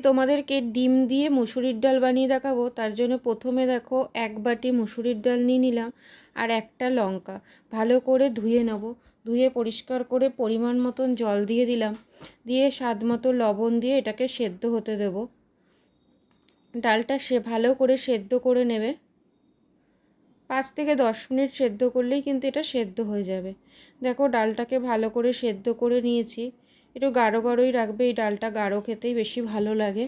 তোমাদেরকে ডিম দিয়ে মুসুরির ডাল বানিয়ে দেখাবো। তার জন্য প্রথমে দেখো 1 বাটি মুসুরির ডাল নিয়ে নিলাম আর একটা লঙ্কা ভালো করে ধুয়ে নেব। ধুয়ে পরিষ্কার করে পরিমাণ মতন জল দিয়ে দিলাম, দিয়ে স্বাদ মতো লবণ দিয়ে এটাকে সেদ্ধ হতে দেব। ডালটা ভালো করে সেদ্ধ করে নেবে। 5 থেকে 10 মিনিট সেদ্ধ করলেই কিন্তু এটা সেদ্ধ হয়ে যাবে। দেখো ডালটাকে ভালো করে সেদ্ধ করে নিয়েছি। একটু গাঢ় গাঢ়ই রাখবে, এই ডালটা গাঢ় খেতেই বেশি ভালো লাগে।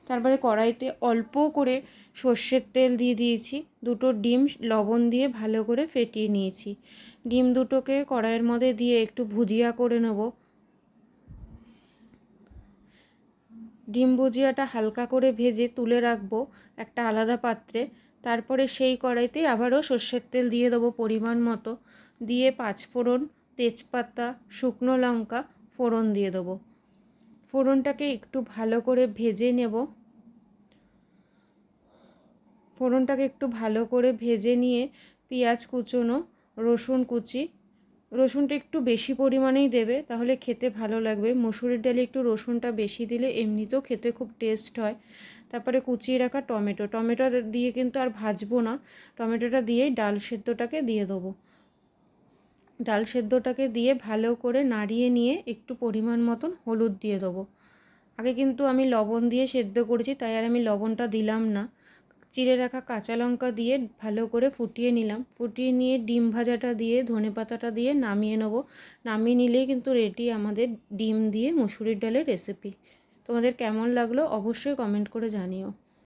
তারপরে কড়াইতে অল্প করে সর্ষের তেল দিয়ে দিয়েছি, 2টো ডিম লবণ দিয়ে ভালো করে ফেটিয়ে নিয়েছি। ডিম দুটোকে কড়াইয়ের মধ্যে দিয়ে একটু ভুজিয়া করে নেব। ডিম ভুজিয়াটা হালকা করে ভেজে তুলে রাখবো একটা আলাদা পাত্রে। তারপরে সেই কড়াইতে আবারও সর্ষের তেল দিয়ে দেবো পরিমাণ মতো, দিয়ে 5 ফোড়ন, তেজপাতা, শুকনো লঙ্কা ফোড়ন দিয়ে দেবো। ফোড়নটাকে একটু ভালো করে ভেজে নেব। ফোড়নটাকে একটু ভালো করে ভেজে নিয়ে পেঁয়াজ কুচোনো, রসুন কুচি, রসুনটা একটু বেশি পরিমাণেই দেবে, তাহলে খেতে ভালো লাগবে। মসুরির ডালে একটু রসুনটা বেশি দিলে এমনিতেও খেতে খুব টেস্ট হয়। তারপরে কুচিয়ে রাখা টমেটো দিয়ে কিন্তু আর ভাজবো না, টমেটোটা দিয়েই ডাল সেদ্ধটাকে দিয়ে দেবো। ডাল সেদ্ধটাকে দিয়ে ভালো করে নাড়িয়ে নিয়ে একটু পরিমাণ মতন হলুদ দিয়ে দেবো। আগে কিন্তু আমি লবণ দিয়ে সেদ্ধ করেছি, তাই আর আমি লবণটা দিলাম না। চিড়ে রাখা কাঁচা লঙ্কা দিয়ে ভালো করে ফুটিয়ে নিলাম। ফুটিয়ে নিয়ে ডিম ভাজাটা দিয়ে ধনেপাতাটা দিয়ে নামিয়ে নেব। নামিয়ে নিলেই কিন্তু রেডি আমাদের ডিম দিয়ে মুসুরির ডালের রেসিপি। তোমাদের কেমন লাগলো অবশ্যই কমেন্ট করে জানিও।